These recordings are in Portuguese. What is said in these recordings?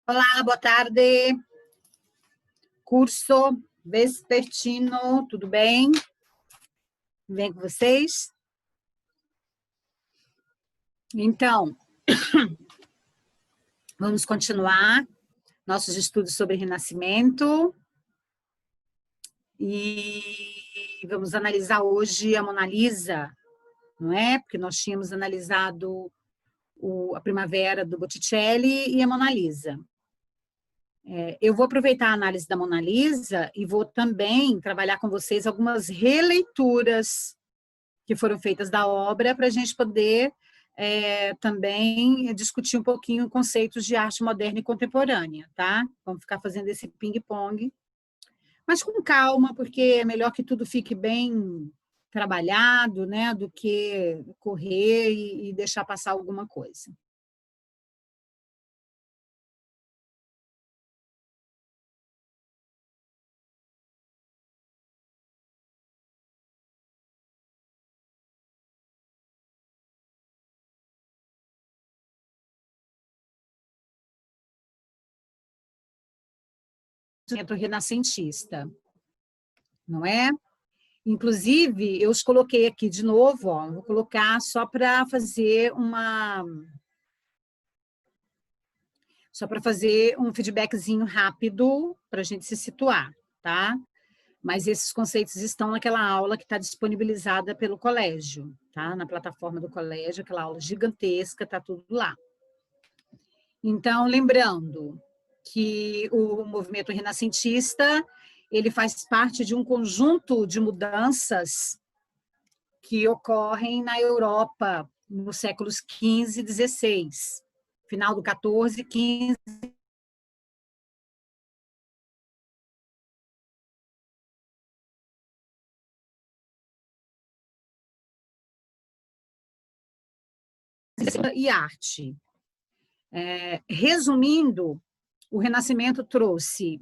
Olá, boa tarde. Curso vespertino, tudo bem? Bem com vocês? Então, vamos continuar nossos estudos sobre Renascimento e vamos analisar hoje a Mona Lisa, não é? Porque nós tínhamos analisado a Primavera do Botticelli e a Mona Lisa. Eu vou aproveitar a análise da Mona Lisa e vou também trabalhar com vocês algumas releituras que foram feitas da obra para a gente poder também discutir um pouquinho conceitos de arte moderna e contemporânea, tá? Vamos ficar fazendo esse ping-pong, mas com calma, porque é melhor que tudo fique bem trabalhado, né, do que correr e deixar passar alguma coisa. Renascentista, não é? Inclusive, eu os coloquei aqui de novo, ó, vou colocar só para fazer um feedbackzinho rápido para a gente se situar, tá? Mas esses conceitos estão naquela aula que está disponibilizada pelo colégio, tá? Na plataforma do colégio, aquela aula gigantesca, está tudo lá. Então, lembrando que o movimento renascentista ele faz parte de um conjunto de mudanças que ocorrem na Europa nos séculos XV e XVI, final do XIV, XV. E arte. Resumindo, o Renascimento trouxe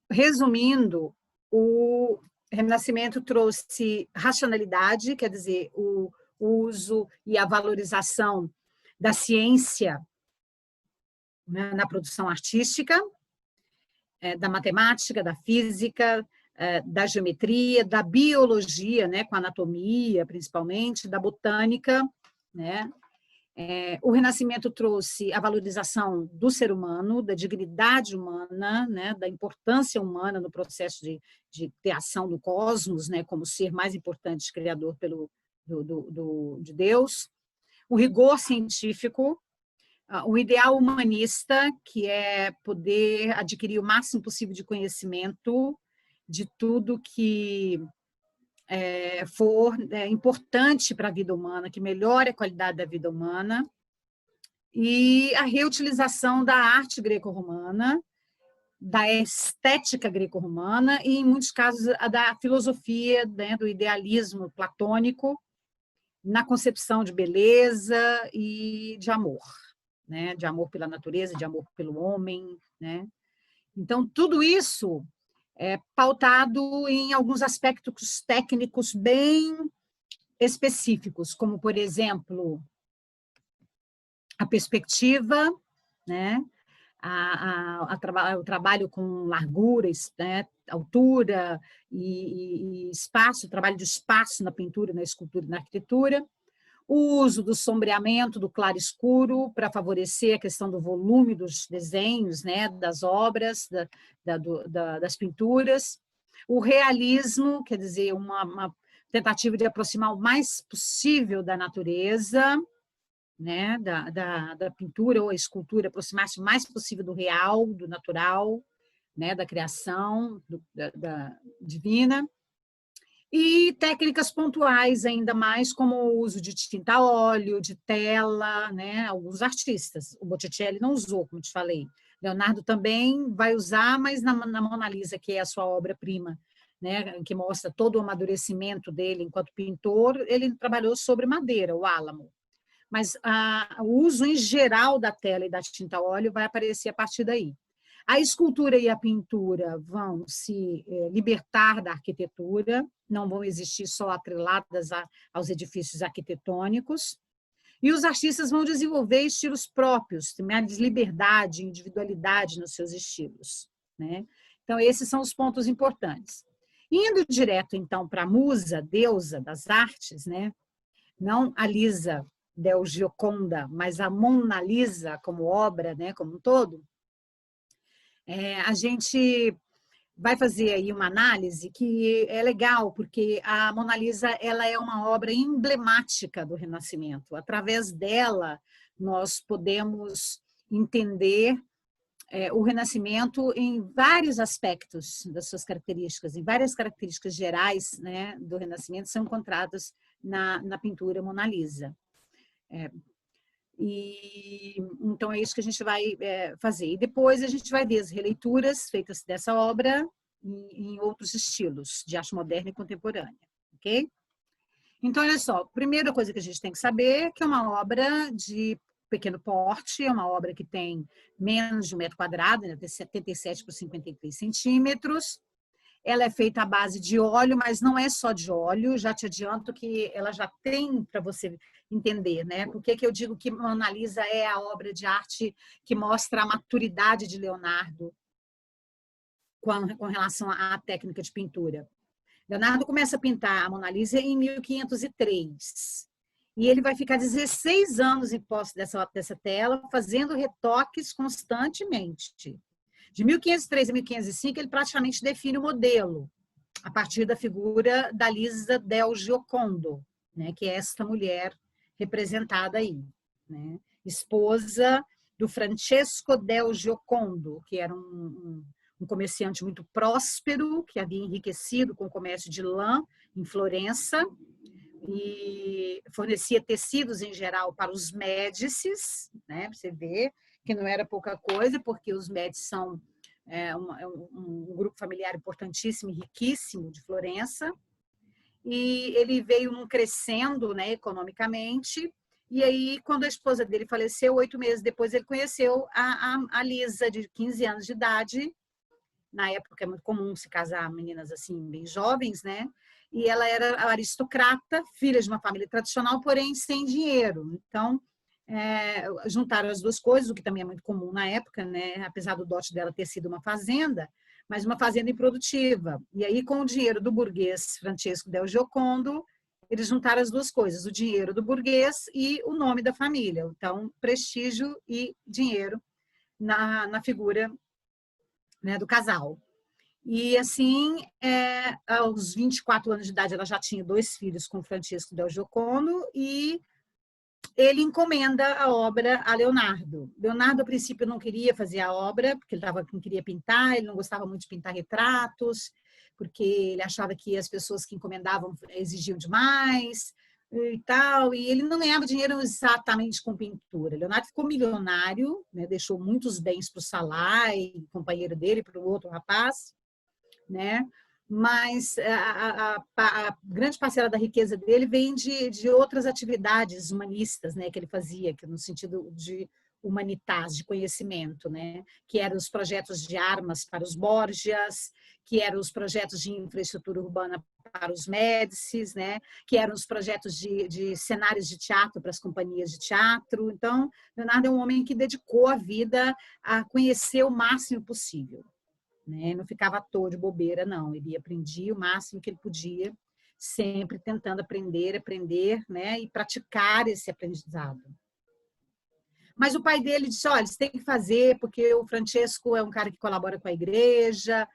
resumindo, o Renascimento trouxe racionalidade, quer dizer, o uso e a valorização da ciência, né, na produção artística, da matemática, da física, da geometria, da biologia, né, com a anatomia, principalmente, da botânica, né? O Renascimento trouxe a valorização do ser humano, da dignidade humana, né, da importância humana no processo de criação do cosmos, né, como ser mais importante criador de Deus, o rigor científico, o ideal humanista, que é poder adquirir o máximo possível de conhecimento de tudo que for importante para a vida humana, que melhore a qualidade da vida humana, e a reutilização da arte greco-romana, da estética greco-romana e, em muitos casos, da filosofia, né, do idealismo platônico na concepção de beleza e de amor, né, de amor pela natureza, de amor pelo homem, né? Então, tudo isso é pautado em alguns aspectos técnicos bem específicos, como, por exemplo, a perspectiva, né? O trabalho com largura, né? Altura e espaço, o trabalho de espaço na pintura, na escultura e na arquitetura, o uso do sombreamento, do claro-escuro, para favorecer a questão do volume dos desenhos, né, das obras, das pinturas, o realismo, quer dizer, uma tentativa de aproximar o mais possível da natureza, né, da pintura ou a escultura, aproximar-se o mais possível do real, do natural, né, da criação da divina, e técnicas pontuais ainda mais, como o uso de tinta a óleo, de tela, né? Alguns artistas. O Botticelli não usou, como te falei. Leonardo também vai usar, mas na Mona Lisa, que é a sua obra-prima, né? Que mostra todo o amadurecimento dele enquanto pintor, ele trabalhou sobre madeira, o álamo. Mas o uso em geral da tela e da tinta a óleo vai aparecer a partir daí. A escultura e a pintura vão se libertar da arquitetura, não vão existir só atreladas aos edifícios arquitetônicos, e os artistas vão desenvolver estilos próprios, ter mais liberdade, individualidade nos seus estilos, né? Então, esses são os pontos importantes. Indo direto, então, para a musa, deusa das artes, né? Não a Lisa del Gioconda, mas a Mona Lisa como obra, né? Como um todo, a gente vai fazer aí uma análise que é legal, porque a Mona Lisa ela é uma obra emblemática do Renascimento. Através dela, nós podemos entender o Renascimento em vários aspectos das suas características, em várias características gerais, né, do Renascimento são encontradas na pintura Mona Lisa. E então é isso que a gente vai fazer. E depois a gente vai ver as releituras feitas dessa obra em outros estilos de arte moderna e contemporânea, ok? Então, olha só, a primeira coisa que a gente tem que saber é que é uma obra de pequeno porte, é uma obra que tem menos de 1 metro quadrado, né, tem 77 por 53 centímetros. Ela é feita à base de óleo, mas não é só de óleo, já te adianto que ela já tem para você entender, né? Por que eu digo que Mona Lisa é a obra de arte que mostra a maturidade de Leonardo com relação à técnica de pintura. Leonardo começa a pintar a Mona Lisa em 1503. E ele vai ficar 16 anos em posse dessa tela, fazendo retoques constantemente. De 1503 a 1505, ele praticamente define o modelo, a partir da figura da Lisa del Giocondo, né, que é esta mulher representada aí, né, esposa do Francesco del Giocondo, que era um comerciante muito próspero, que havia enriquecido com o comércio de lã em Florença, e fornecia tecidos em geral para os Médicis, né? Você vê que não era pouca coisa, porque os Médicis são um grupo familiar importantíssimo e riquíssimo de Florença, e ele veio crescendo, né, economicamente, e aí, quando a esposa dele faleceu, 8 meses depois, ele conheceu a Lisa, de 15 anos de idade. Na época é muito comum se casar meninas assim, bem jovens, né? E ela era aristocrata, filha de uma família tradicional, porém sem dinheiro. Então, juntaram as duas coisas, o que também é muito comum na época, né? Apesar do dote dela ter sido uma fazenda, mas uma fazenda improdutiva. E aí, com o dinheiro do burguês Francesco del Giocondo, eles juntaram as duas coisas, o dinheiro do burguês e o nome da família. Então, prestígio e dinheiro na figura, né, do casal. E assim, aos 24 anos de idade, ela já tinha 2 filhos com Francisco del Giocondo, e ele encomenda a obra a Leonardo. Leonardo, a princípio, não queria fazer a obra, porque ele não queria pintar, ele não gostava muito de pintar retratos, porque ele achava que as pessoas que encomendavam exigiam demais e tal, e ele não ganhava dinheiro exatamente com pintura. Leonardo ficou milionário, né, deixou muitos bens para o Salai, companheiro dele, para o outro rapaz, né? Mas a grande parcela da riqueza dele vem de outras atividades humanistas, né, que ele fazia, que no sentido de humanitas, de conhecimento, né, que eram os projetos de armas para os Borgias, que eram os projetos de infraestrutura urbana para os Médicis, né, que eram os projetos de cenários de teatro para as companhias de teatro. Então, Leonardo é um homem que dedicou a vida a conhecer o máximo possível. Né? Não ficava à toa de bobeira, não. Ele aprendia o máximo que ele podia, sempre tentando aprender, né? E praticar esse aprendizado. Mas o pai dele disse, olha, você tem que fazer, porque o Francesco é um cara que colabora com a igreja,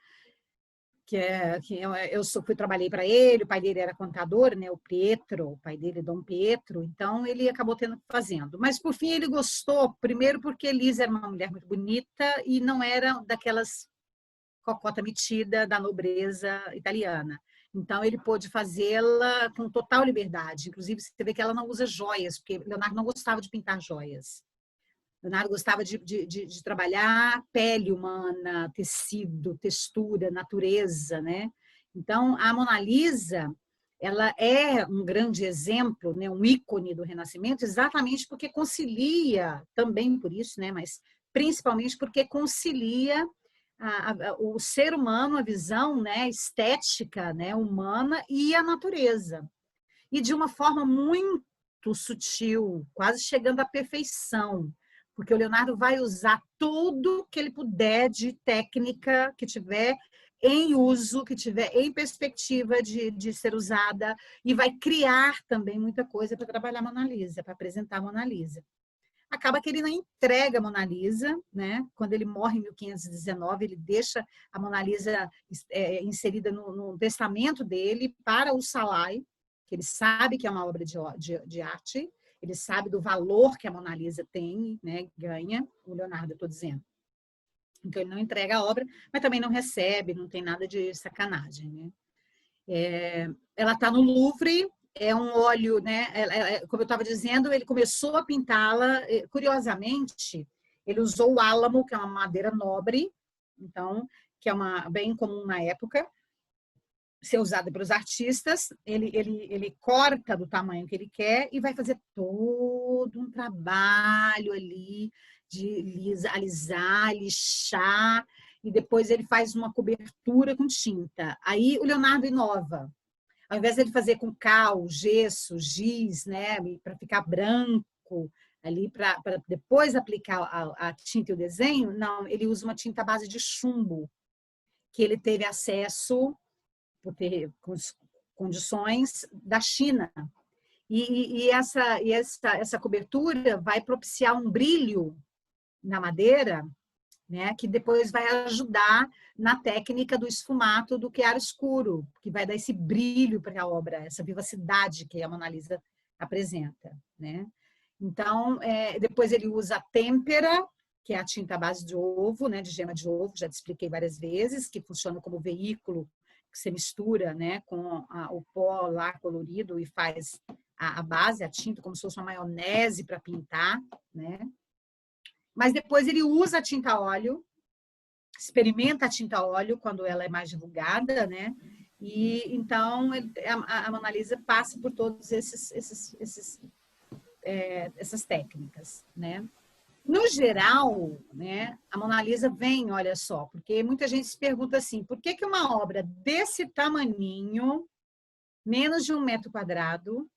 trabalhei para ele, o pai dele era contador, né? O Pietro, o pai dele, Dom Pietro, então ele acabou fazendo. Mas, por fim, ele gostou, primeiro porque Elisa era uma mulher muito bonita e não era daquelas cocota metida da nobreza italiana. Então, ele pôde fazê-la com total liberdade. Inclusive, você vê que ela não usa joias, porque Leonardo não gostava de pintar joias. Leonardo gostava de trabalhar pele humana, tecido, textura, natureza, né? Então, a Mona Lisa, ela é um grande exemplo, né? Um ícone do Renascimento, exatamente porque concilia, também por isso, né? Mas principalmente porque concilia o ser humano, a visão, né, estética, né, humana e a natureza. E de uma forma muito sutil, quase chegando à perfeição, porque o Leonardo vai usar tudo que ele puder de técnica que tiver em uso, que tiver em perspectiva de ser usada, e vai criar também muita coisa para trabalhar a Mona Lisa, para apresentar a Mona Lisa. Acaba que ele não entrega a Mona Lisa, né? Quando ele morre em 1519, ele deixa a Mona Lisa inserida no testamento dele para o Salai, que ele sabe que é uma obra de arte, ele sabe do valor que a Mona Lisa tem, né? Ganha, o Leonardo, eu estou dizendo. Então, ele não entrega a obra, mas também não recebe, não tem nada de sacanagem, né? Ela está no Louvre, é um óleo, né? Como eu estava dizendo, ele começou a pintá-la, curiosamente, ele usou o álamo, que é uma madeira nobre, então, que é bem comum na época, ser usada pelos artistas. Ele corta do tamanho que ele quer e vai fazer todo um trabalho ali de alisar, lixar, e depois ele faz uma cobertura com tinta. Aí o Leonardo inova. Ao invés de ele fazer com cal, gesso, giz, né, para ficar branco ali, para depois aplicar a tinta e o desenho, não, ele usa uma tinta à base de chumbo, que ele teve acesso, por ter condições, da China. E essa cobertura vai propiciar um brilho na madeira, né, que depois vai ajudar na técnica do esfumato do chiaro escuro, que vai dar esse brilho para a obra, essa vivacidade que a Mona Lisa apresenta, né? Então, depois ele usa a têmpera, que é a tinta à base de ovo, né, de gema de ovo, já te expliquei várias vezes, que funciona como veículo, que você mistura, né, com o pó lá colorido e faz a base, a tinta, como se fosse uma maionese para pintar, né? Mas depois ele usa a tinta a óleo, experimenta a tinta a óleo quando ela é mais divulgada, né? E então a Mona Lisa passa por todas essas técnicas, né? No geral, né, a Mona Lisa vem, olha só, porque muita gente se pergunta assim, por que uma obra desse tamaninho, menos de 1 metro quadrado,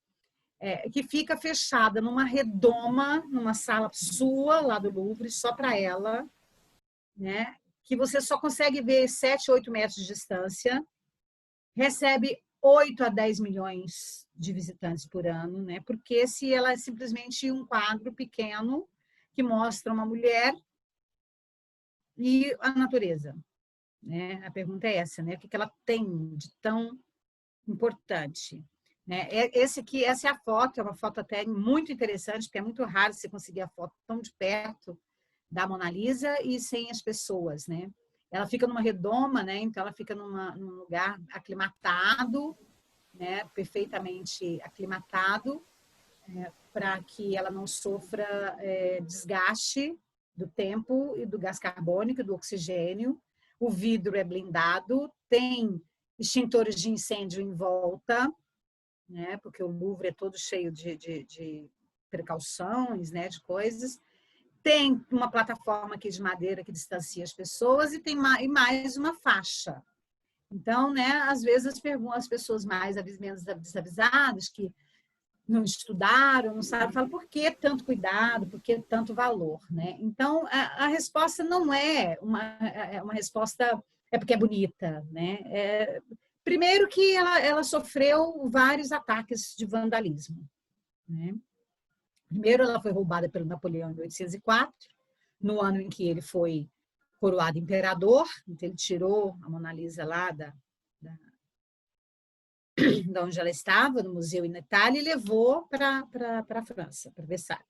que fica fechada numa redoma, numa sala sua, lá do Louvre, só para ela, né? Que você só consegue ver 7, 8 metros de distância, recebe 8 a 10 milhões de visitantes por ano, né? Porque se ela é simplesmente um quadro pequeno que mostra uma mulher e a natureza, né? A pergunta é essa, né? O que ela tem de tão importante? Né? Essa é a foto, é uma foto até muito interessante, porque é muito raro você conseguir a foto tão de perto da Mona Lisa e sem as pessoas, né? Ela fica numa redoma, né? Então ela fica num lugar aclimatado, né? Perfeitamente aclimatado, para que ela não sofra desgaste do tempo e do gás carbônico, do oxigênio. O vidro é blindado, tem extintores de incêndio em volta, né? Porque o Louvre é todo cheio de precauções, né? De coisas. Tem uma plataforma aqui de madeira que distancia as pessoas e tem mais uma faixa. Então, né, às vezes as pessoas menos desavisadas, que não estudaram, não sabem, falam por que tanto cuidado, por que tanto valor, né? Então, a resposta não é uma resposta porque é bonita, né? Primeiro que ela sofreu vários ataques de vandalismo, né? Primeiro, ela foi roubada pelo Napoleão em 1804, no ano em que ele foi coroado imperador. Então, ele tirou a Mona Lisa lá de onde ela estava, no museu na Itália, e levou para a França, para Versalhes.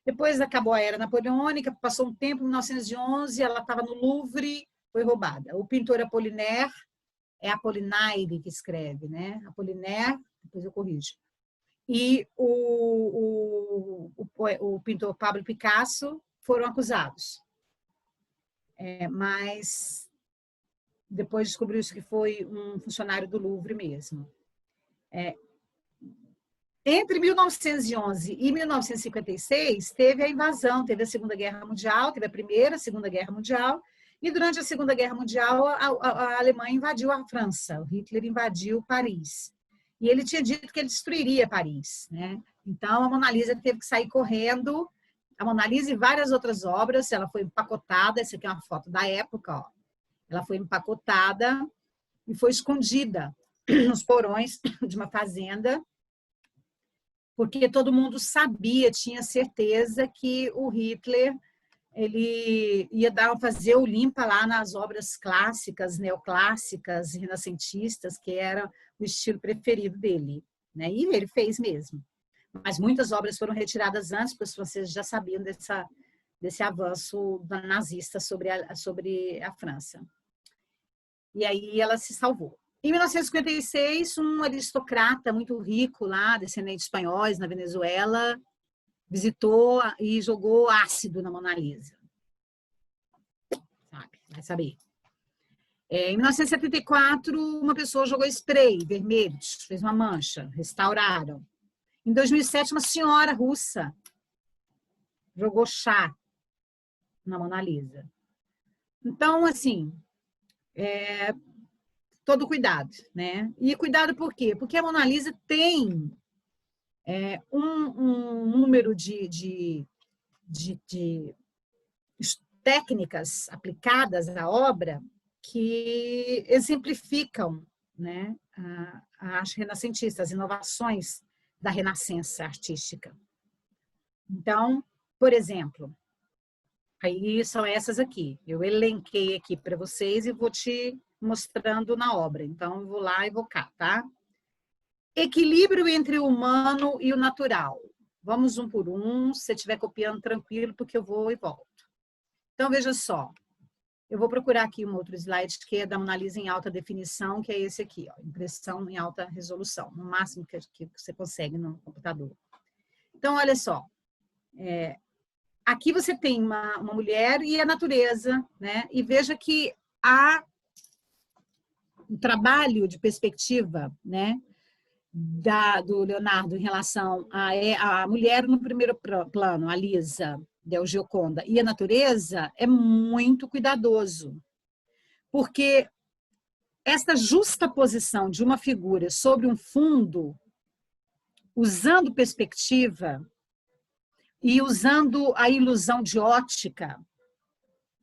Depois acabou a era napoleônica, passou um tempo, em 1911, ela estava no Louvre, foi roubada. O pintor Apollinaire, é Apollinaire que escreve, né? Apollinaire, depois eu corrijo. E o pintor Pablo Picasso foram acusados. Mas depois descobriu-se que foi um funcionário do Louvre mesmo. Entre 1911 e 1956, teve a invasão, teve a Segunda Guerra Mundial, teve a Primeira, a Segunda Guerra Mundial, e durante a Segunda Guerra Mundial, a Alemanha invadiu a França, o Hitler invadiu Paris. E ele tinha dito que ele destruiria Paris, né? Então, a Mona Lisa teve que sair correndo. A Mona Lisa e várias outras obras, ela foi empacotada, essa aqui é uma foto da época, ó. Ela foi empacotada e foi escondida nos porões de uma fazenda, porque todo mundo sabia, tinha certeza que o Hitler ele ia fazer o limpa lá nas obras clássicas, neoclássicas, renascentistas, que era o estilo preferido dele, né? E ele fez mesmo. Mas muitas obras foram retiradas antes, porque os franceses já sabiam desse avanço nazista sobre a França. E aí ela se salvou. Em 1956, um aristocrata muito rico lá, descendente de espanhóis, na Venezuela, visitou e jogou ácido na Mona Lisa. Sabe? Vai saber. Em 1974, uma pessoa jogou spray vermelho, fez uma mancha, restauraram. Em 2007, uma senhora russa jogou chá na Mona Lisa. Então, assim, todo cuidado, né? E cuidado por quê? Porque a Mona Lisa tem um número de técnicas aplicadas à obra que exemplificam, né, as renascentistas, as inovações da renascença artística. Então, por exemplo, aí são essas aqui. Eu elenquei aqui para vocês e vou te mostrando na obra. Então, eu vou lá e vou cá, tá? Equilíbrio entre o humano e o natural. Vamos um por um. Se você estiver copiando, tranquilo, porque eu vou e volto. Então, veja só. Eu vou procurar aqui um outro slide que é da Mona Lisa em alta definição, que é esse aqui, ó, impressão em alta resolução, no máximo que você consegue no computador. Então, olha só. Aqui você tem uma mulher e a natureza, né? E veja que há um trabalho de perspectiva, né? Do Leonardo em relação à mulher no primeiro plano, a Lisa, Del Gioconda, e a natureza é muito cuidadoso, porque esta justaposição de uma figura sobre um fundo, usando perspectiva e usando a ilusão de ótica,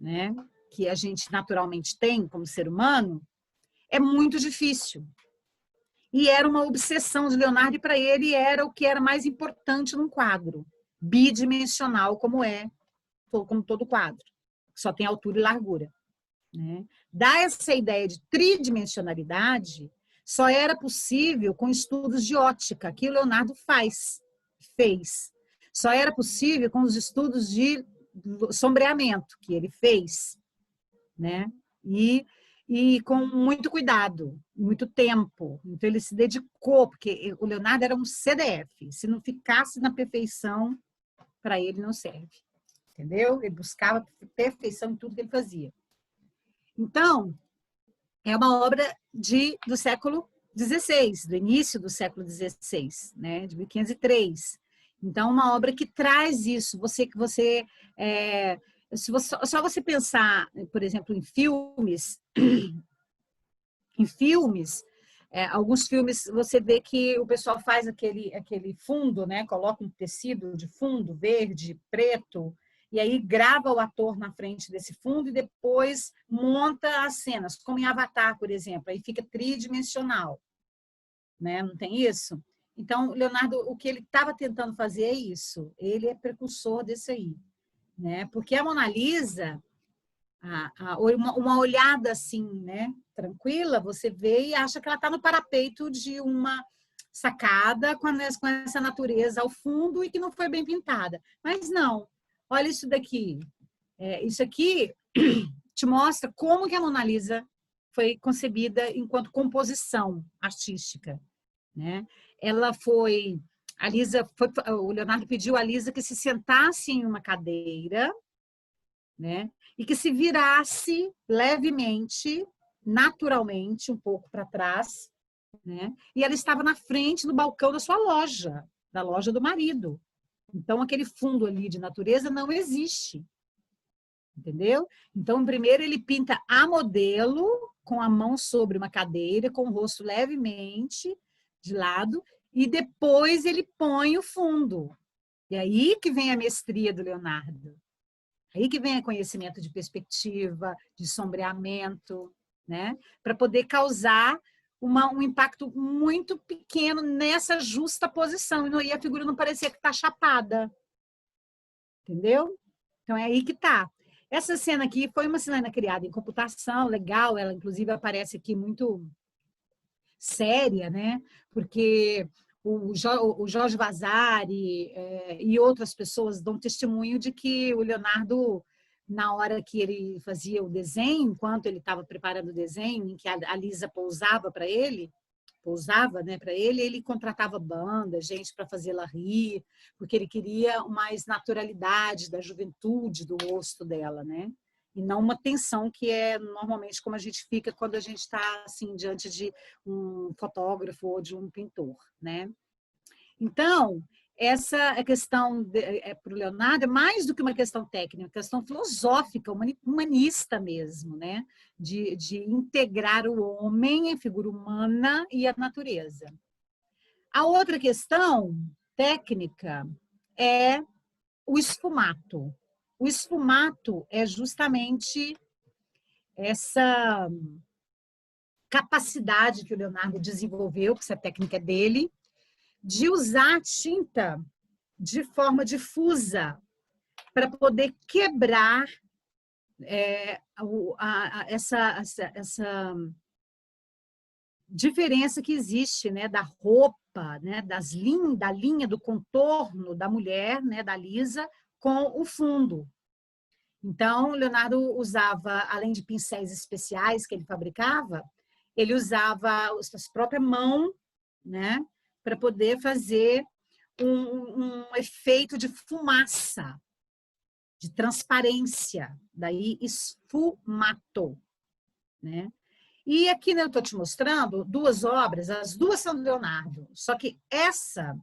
né, que a gente naturalmente tem como ser humano, é muito difícil. E era uma obsessão de Leonardo, e para ele era o que era mais importante num quadro, bidimensional como todo quadro, só tem altura e largura. Né? Dar essa ideia de tridimensionalidade só era possível com estudos de ótica, que o Leonardo fez. Só era possível com os estudos de sombreamento, que ele fez. Né? E com muito cuidado, muito tempo. Então, ele se dedicou, porque o Leonardo era um CDF. Se não ficasse na perfeição, para ele não serve. Entendeu? Ele buscava perfeição em tudo que ele fazia. Então, é uma obra do século XVI, do início do século XVI, né? De 1503. Então, uma obra que traz isso. Só você pensar, por exemplo, em filmes, alguns filmes você vê que o pessoal faz aquele fundo, né? Coloca um tecido de fundo verde, preto, e aí grava o ator na frente desse fundo e depois monta as cenas, como em Avatar, por exemplo, aí fica tridimensional, né? Não tem isso? Então, Leonardo, o que ele estava tentando fazer é isso. Ele é precursor desse aí. Né? Porque a Mona Lisa, uma olhada assim, né, tranquila, você vê e acha que ela está no parapeito de uma sacada com essa natureza ao fundo e que não foi bem pintada. Mas não, olha isso daqui. Isso aqui te mostra como que a Mona Lisa foi concebida enquanto composição artística. Né? O Leonardo pediu a Lisa que se sentasse em uma cadeira, né? E que se virasse levemente, naturalmente, um pouco para trás, né? E ela estava na frente do balcão da sua loja. da loja do marido. Então, aquele fundo ali de natureza não existe. Entendeu? Então, primeiro ele pinta a modelo com a mão sobre uma cadeira, com o rosto levemente de lado, e depois ele põe o fundo. E aí que vem a mestria do Leonardo. Aí que vem o conhecimento de perspectiva, de sombreamento, né? Para poder causar um impacto muito pequeno nessa justa posição. E a figura não parecer que está chapada. Entendeu? Então, é aí que está. Essa cena aqui foi uma cena criada em computação, legal, ela inclusive aparece aqui muito séria, né? Porque o Jorge Vasari e outras pessoas dão testemunho de que o Leonardo, na hora que ele fazia o desenho, enquanto ele estava preparando o desenho, em que a Lisa pousava, né, para ele, ele contratava banda, gente para fazê-la rir, porque ele queria mais naturalidade da juventude do rosto dela, né? E não uma tensão que é normalmente como a gente fica quando a gente está assim diante de um fotógrafo ou de um pintor, né? Então, essa questão para o Leonardo é mais do que uma questão técnica, uma questão filosófica, humanista mesmo, né? De integrar o homem, a figura humana e a natureza. A outra questão técnica é o esfumato. O esfumato é justamente essa capacidade que o Leonardo desenvolveu, que essa técnica é dele, de usar tinta de forma difusa para poder quebrar essa diferença que existe, né, da roupa, né, da linha do contorno da mulher, né, da Lisa, com o fundo. Então, Leonardo usava, além de pincéis especiais que ele fabricava, ele usava a sua própria mão, né, para poder fazer um efeito de fumaça, de transparência, daí esfumato, né? E aqui, né, eu estou te mostrando duas obras, as duas são do Leonardo, só que essa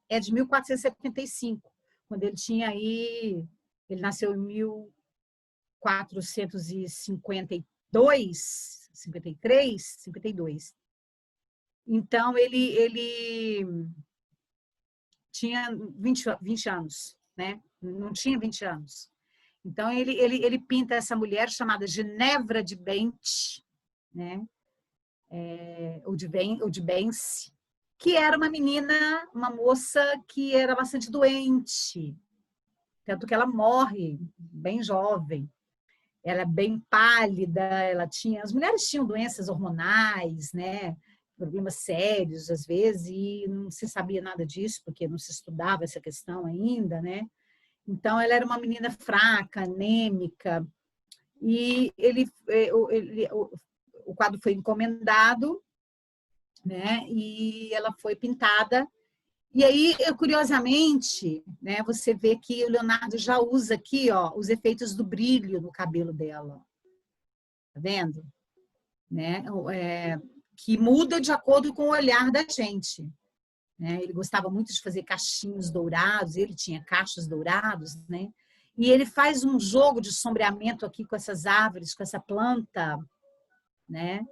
é de 1475, quando ele tinha aí, ele nasceu em 1452, 53, 52. Então, ele tinha 20 anos, né? Não tinha 20 anos. Então, ele pinta essa mulher chamada Ginevra de Bente, né? Ou de Bence, que era uma menina, uma moça que era bastante doente, tanto que ela morre bem jovem. Ela é bem pálida, as mulheres tinham doenças hormonais, né? Problemas sérios às vezes, e não se sabia nada disso, porque não se estudava essa questão ainda, né? Então, ela era uma menina fraca, anêmica, e o quadro foi encomendado, né? E ela foi pintada. E aí, curiosamente, né, você vê que o Leonardo já usa aqui, ó, os efeitos do brilho no cabelo dela. Tá vendo? Né? Que muda de acordo com o olhar da gente. Né? Ele gostava muito de fazer cachinhos dourados, ele tinha cachos dourados, né? E ele faz um jogo de sombreamento aqui com essas árvores, com essa planta, né?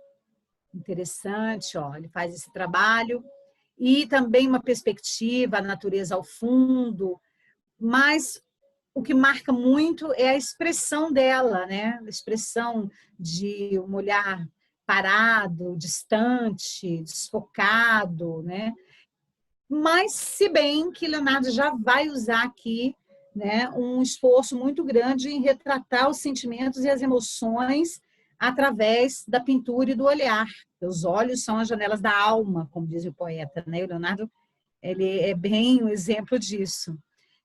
Interessante, ó, ele faz esse trabalho. E também uma perspectiva, a natureza ao fundo, mas o que marca muito é a expressão dela, né? A expressão de um olhar parado, distante, desfocado, né? Mas, se bem que Leonardo já vai usar aqui, né, um esforço muito grande em retratar os sentimentos e as emoções através da pintura e do olhar. Os olhos são as janelas da alma, como diz o poeta, né? O Leonardo, ele é bem um exemplo disso.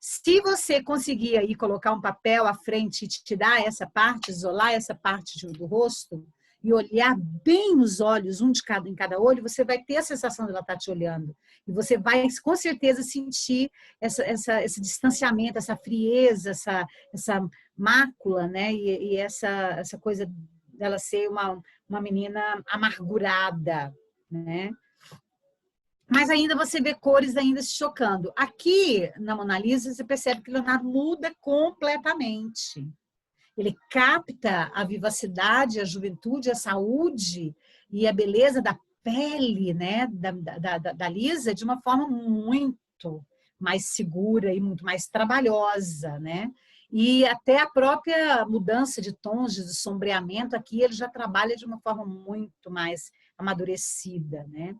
Se você conseguir aí colocar um papel à frente e te dar essa parte, isolar essa parte do rosto e olhar bem nos olhos, em cada olho, você vai ter a sensação de ela estar te olhando. E você vai, com certeza, sentir esse distanciamento, essa frieza, essa mácula, né? E essa coisa dela ser uma menina amargurada, né? Mas ainda você vê cores ainda se chocando. Aqui, na Mona Lisa, você percebe que Leonardo muda completamente. Ele capta a vivacidade, a juventude, a saúde e a beleza da pele, né, da Lisa de uma forma muito mais segura e muito mais trabalhosa, né? E até a própria mudança de tons, de sombreamento aqui, ele já trabalha de uma forma muito mais amadurecida, né?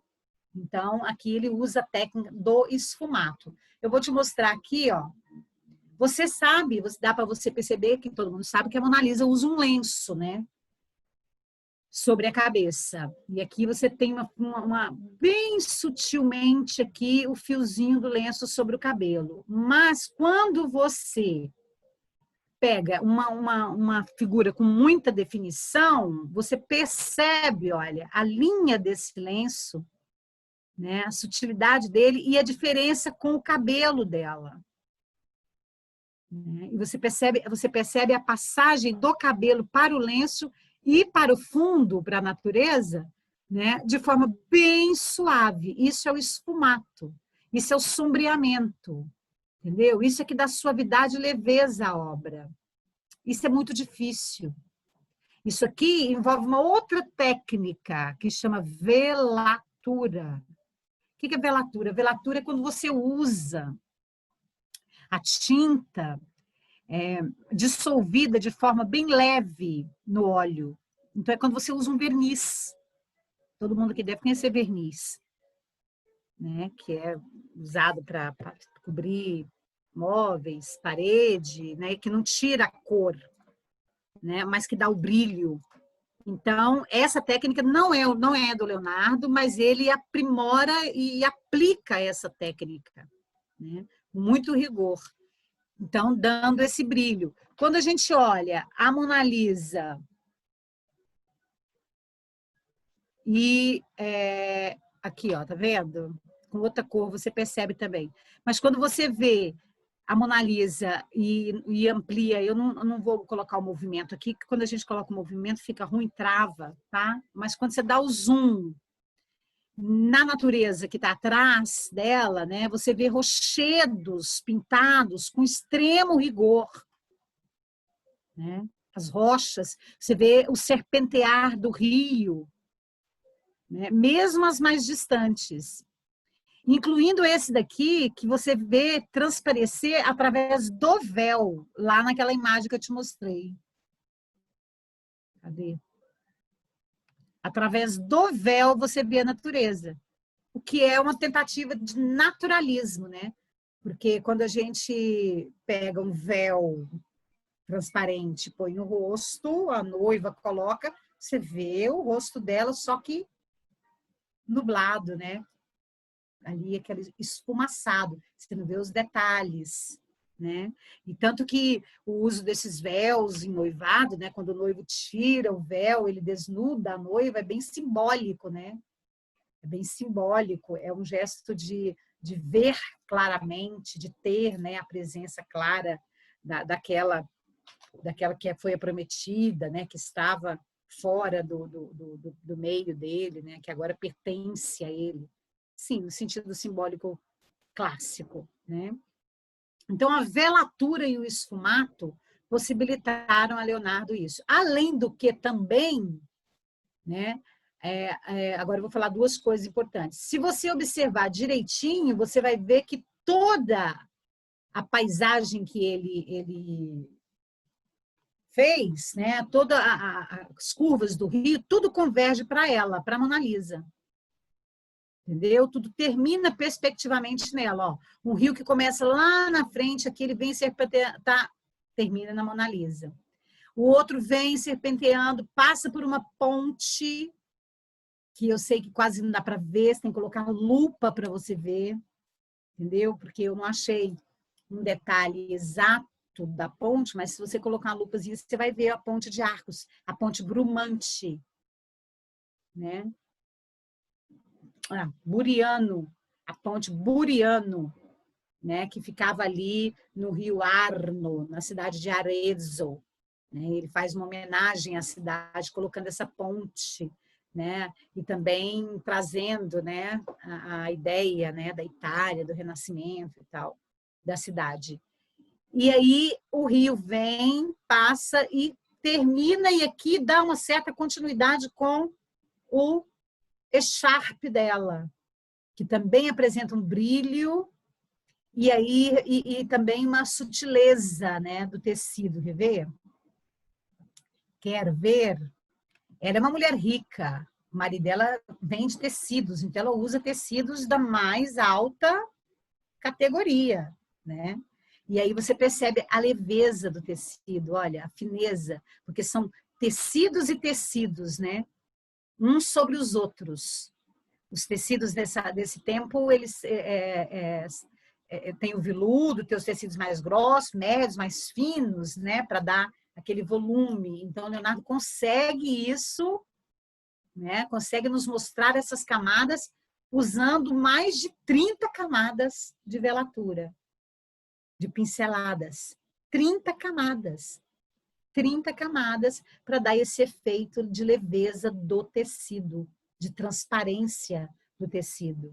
Então, aqui ele usa a técnica do esfumato. Eu vou te mostrar aqui, ó. Você sabe, dá para você perceber que todo mundo sabe que a Mona Lisa usa um lenço, né? Sobre a cabeça. E aqui você tem bem sutilmente aqui o fiozinho do lenço sobre o cabelo. Mas quando você pega uma figura com muita definição, você percebe, olha, a linha desse lenço, né? A sutilidade dele e a diferença com o cabelo dela. E você percebe a passagem do cabelo para o lenço e para o fundo, para a natureza, né, de forma bem suave. Isso é o esfumato, isso é o sombreamento, entendeu? Isso é que dá suavidade e leveza à obra. Isso é muito difícil. Isso aqui envolve uma outra técnica que chama velatura. O que é velatura? Velatura é quando você usa a tinta dissolvida de forma bem leve no óleo. Então, é quando você usa um verniz. Todo mundo que deve conhecer verniz, né? Que é usado para cobrir móveis, parede, né? Que não tira a cor, né? Mas que dá o brilho. Então, essa técnica não é do Leonardo, mas ele aprimora e aplica essa técnica, né? Com muito rigor. Então, dando esse brilho. Quando a gente olha a Mona Lisa e aqui, ó, tá vendo? Com outra cor, você percebe também. Mas quando você vê a Mona Lisa e amplia, eu não vou colocar o movimento aqui, que quando a gente coloca o movimento fica ruim, trava, tá? Mas quando você dá o zoom na natureza que está atrás dela, né, você vê rochedos pintados com extremo rigor, né? As rochas, você vê o serpentear do rio, né? Mesmo as mais distantes, incluindo esse daqui, que você vê transparecer através do véu, lá naquela imagem que eu te mostrei. Cadê? Através do véu você vê a natureza, o que é uma tentativa de naturalismo, né? Porque quando a gente pega um véu transparente, põe no rosto, a noiva coloca, você vê o rosto dela, só que nublado, né? Ali aquele esfumaçado, você não vê os detalhes, né? E tanto que o uso desses véus em noivado, né? Quando o noivo tira o véu, ele desnuda a noiva, é bem simbólico, né? É bem simbólico, é um gesto de ver claramente, de ter, né, a presença clara daquela que foi a prometida, né, que estava fora do meio dele, né, que agora pertence a ele. Sim, no sentido simbólico clássico, né? Então, a velatura e o esfumato possibilitaram a Leonardo isso. Além do que também, né? Agora eu vou falar duas coisas importantes. Se você observar direitinho, você vai ver que toda a paisagem que ele fez, né? Todas as curvas do rio, tudo converge para ela, para a Mona Lisa. Entendeu? Tudo termina perspectivamente nela. Ó. Um rio que começa lá na frente, aqui ele vem serpenteando, termina na Mona Lisa. O outro vem serpenteando, passa por uma ponte, que eu sei que quase não dá para ver, você tem que colocar lupa para você ver, entendeu? Porque eu não achei um detalhe exato da ponte, mas se você colocar uma lupazinha, você vai ver a ponte de Arcos, a ponte Brumante, né? Buriano, a ponte Buriano, né, que ficava ali no rio Arno, na cidade de Arezzo. Né? Ele faz uma homenagem à cidade, colocando essa ponte né? E também trazendo, né, a ideia, né, da Itália, do Renascimento e tal, da cidade. E aí o rio vem, passa e termina, e aqui dá uma certa continuidade com o echarpe dela, que também apresenta um brilho e aí e também uma sutileza, né, do tecido. Quer ver? Quer ver? Ela é uma mulher rica. O marido dela vende tecidos, então ela usa tecidos da mais alta categoria, né? E aí você percebe a leveza do tecido, olha, a fineza, porque são tecidos e tecidos, né? Uns sobre os outros. Os tecidos desse tempo, eles têm o veludo, tem os tecidos mais grossos, médios, mais finos, né? Para dar aquele volume. Então, o Leonardo consegue isso, né? Consegue nos mostrar essas camadas usando mais de 30 camadas de velatura, de pinceladas. 30 camadas. 30 camadas para dar esse efeito de leveza do tecido, de transparência do tecido.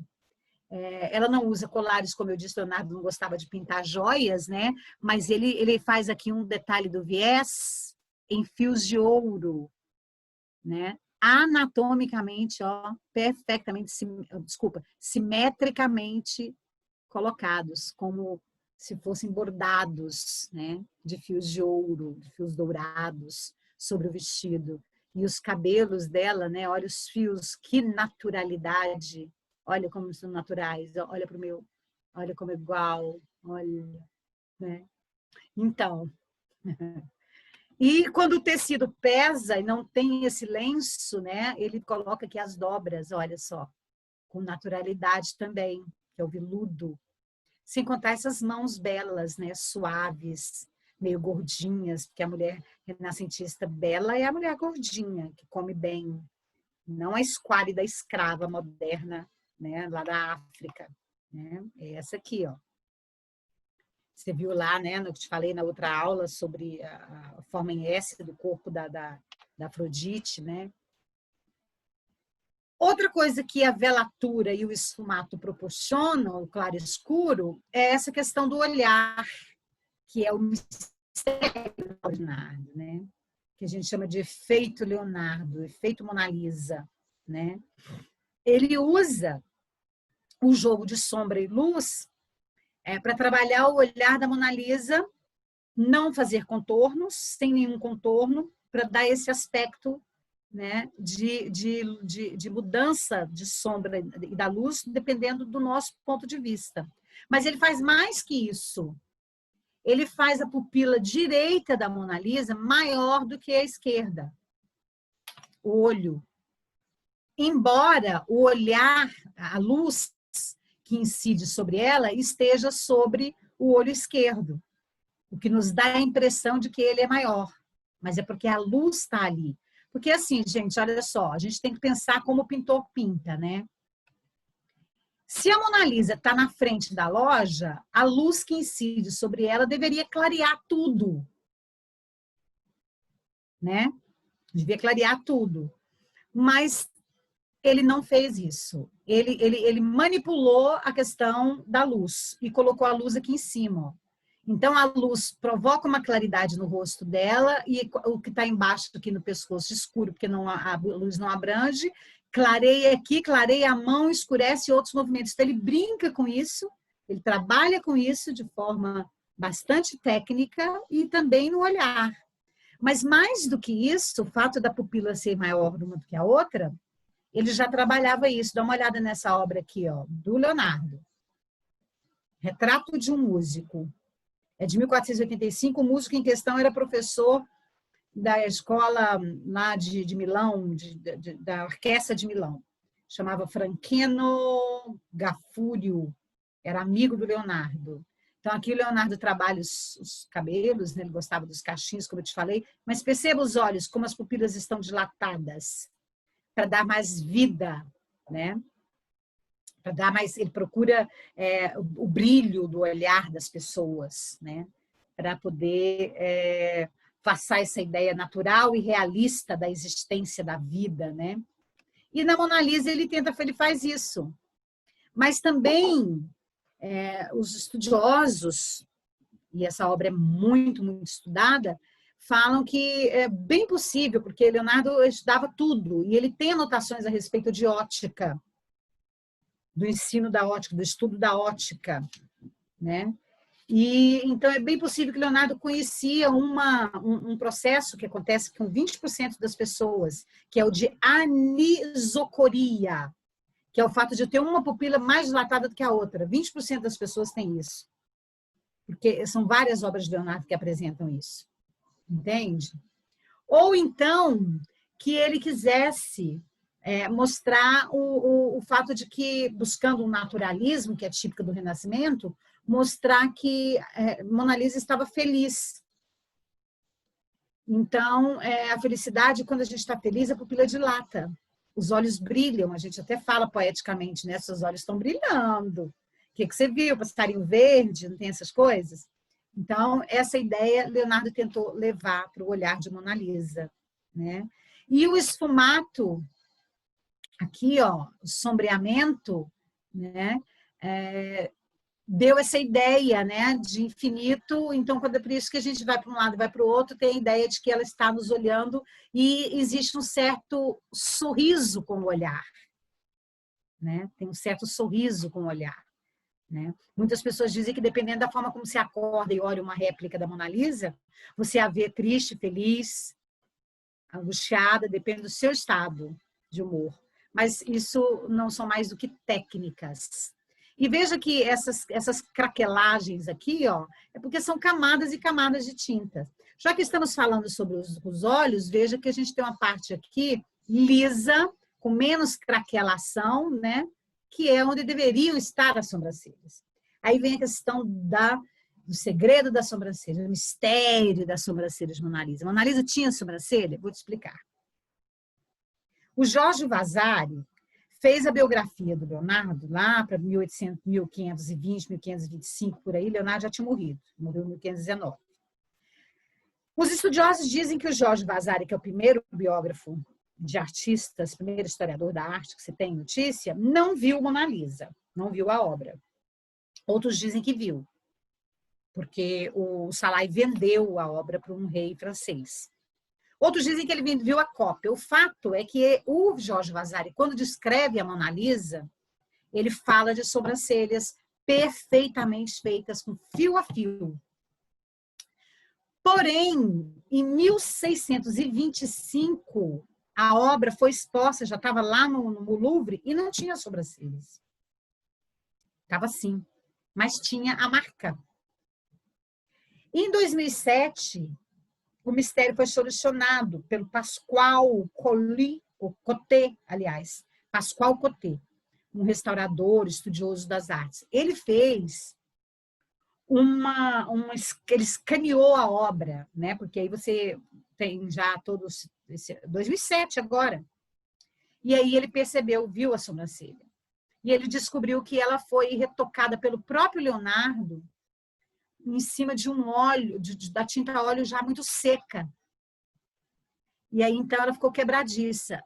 Ela não usa colares, como eu disse, Leonardo não gostava de pintar joias, né? Mas ele faz aqui um detalhe do viés em fios de ouro, né? Anatomicamente, ó, perfeitamente, simetricamente colocados, como se fossem bordados, né, de fios de ouro, de fios dourados sobre o vestido. E os cabelos dela, né, olha os fios, que naturalidade. Olha como são naturais, olha para o meu, olha como é igual, olha, né? Então, e quando o tecido pesa e não tem esse lenço, né, ele coloca aqui as dobras, olha só, com naturalidade também, que é o veludo. Sem contar essas mãos belas, né, suaves, meio gordinhas, porque a mulher renascentista bela é a mulher gordinha, que come bem, não a esquálida escrava moderna, né, lá da África, né? É essa aqui, ó. Você viu lá, né, no que te falei na outra aula sobre a forma em S do corpo da Afrodite, né? Outra coisa que a velatura e o esfumato proporcionam, o claro e escuro, é essa questão do olhar, que é o mistério do Leonardo, né? Que a gente chama de efeito Leonardo, efeito Mona Lisa, né? Ele usa o jogo de sombra e luz para trabalhar o olhar da Mona Lisa, não fazer contornos, sem nenhum contorno, para dar esse aspecto, né, de mudança de sombra e da luz, dependendo do nosso ponto de vista. Mas ele faz mais que isso. Ele faz a pupila direita da Mona Lisa maior do que a esquerda, o olho. Embora o olhar, a luz que incide sobre ela, esteja sobre o olho esquerdo, o que nos dá a impressão de que ele é maior. Mas é porque a luz está ali. Porque assim, gente, olha só, a gente tem que pensar como o pintor pinta, né? Se a Mona Lisa está na frente da loja, a luz que incide sobre ela deveria clarear tudo, né? Devia clarear tudo. Mas ele não fez isso. Ele manipulou a questão da luz e colocou a luz aqui em cima. Ó. Então, a luz provoca uma claridade no rosto dela e o que está embaixo aqui no pescoço escuro, porque não, a luz não abrange, clareia aqui, clareia a mão, escurece outros movimentos. Então, ele brinca com isso, ele trabalha com isso de forma bastante técnica e também no olhar. Mas mais do que isso, o fato da pupila ser maior uma do que a outra, ele já trabalhava isso. Dá uma olhada nessa obra aqui, ó, do Leonardo. Retrato de um músico. É de 1485. O músico em questão era professor da escola lá de Milão, da orquestra de Milão. Chamava Franchino Gafurio. Era amigo do Leonardo. Então, aqui o Leonardo trabalha os cabelos, né? Ele gostava dos cachinhos, como eu te falei, mas perceba os olhos, como as pupilas estão dilatadas, para dar mais vida, né? Para dar mais, ele procura o brilho do olhar das pessoas, né? Para poder passar essa ideia natural e realista da existência da vida, né? E na Mona Lisa ele faz isso. Mas também os estudiosos, e essa obra é muito, muito estudada, falam que é bem possível, porque Leonardo estudava tudo, e ele tem anotações a respeito de ótica, do ensino da ótica, do estudo da ótica, né? E então é bem possível que Leonardo conhecia um processo que acontece com 20% das pessoas, que é o de anisocoria, que é o fato de ter uma pupila mais dilatada do que a outra. 20% das pessoas têm isso. Porque são várias obras de Leonardo que apresentam isso. Entende? Ou então, que ele quisesse mostrar o fato de que, buscando um naturalismo, que é típico do Renascimento, mostrar que Mona Lisa estava feliz. Então, a felicidade, quando a gente está feliz, a pupila dilata. Os olhos brilham, a gente até fala poeticamente, né? Seus olhos estão brilhando. O que você viu? Passarinho verde? Não tem essas coisas? Então, essa ideia Leonardo tentou levar para o olhar de Mona Lisa, né? E o esfumato, aqui, ó, o sombreamento, né? Deu essa ideia, né, de infinito. Então, quando é por isso que a gente vai para um lado e vai para o outro, tem a ideia de que ela está nos olhando e existe um certo sorriso com o olhar, né? Tem um certo sorriso com o olhar, né? Muitas pessoas dizem que dependendo da forma como você acorda e olha uma réplica da Mona Lisa, você a vê triste, feliz, angustiada, depende do seu estado de humor. Mas isso não são mais do que técnicas. E veja que essas craquelagens aqui, ó, é porque são camadas e camadas de tinta. Já que estamos falando sobre os olhos, veja que a gente tem uma parte aqui lisa, com menos craquelação, né? Que é onde deveriam estar as sobrancelhas. Aí vem a questão do segredo da sobrancelha, do mistério das sobrancelhas de Mona Lisa. Mona Lisa tinha sobrancelha? Vou te explicar. O Jorge Vasari fez a biografia do Leonardo lá para 1520, 1525, por aí. Leonardo já tinha morrido, morreu em 1519. Os estudiosos dizem que o Jorge Vasari, que é o primeiro biógrafo de artistas, primeiro historiador da arte que você tem notícia, não viu Mona Lisa, não viu a obra. Outros dizem que viu, porque o Salai vendeu a obra para um rei francês. Outros dizem que ele viu a cópia. O fato é que o Jorge Vasari, quando descreve a Mona Lisa, ele fala de sobrancelhas perfeitamente feitas, com fio a fio. Porém, em 1625, a obra foi exposta, já estava lá no Louvre, e não tinha sobrancelhas. Estava assim, mas tinha a marca. Em 2007, o mistério foi solucionado pelo Pasquale Coté, aliás, Pasquale Coté, um restaurador, estudioso das artes. Ele fez ele escaneou a obra, né? Porque aí você tem já todos 2007 agora. E aí ele percebeu, viu a sobrancelha. E ele descobriu que ela foi retocada pelo próprio Leonardo em cima de um óleo, da tinta óleo já muito seca. E aí, então, ela ficou quebradiça.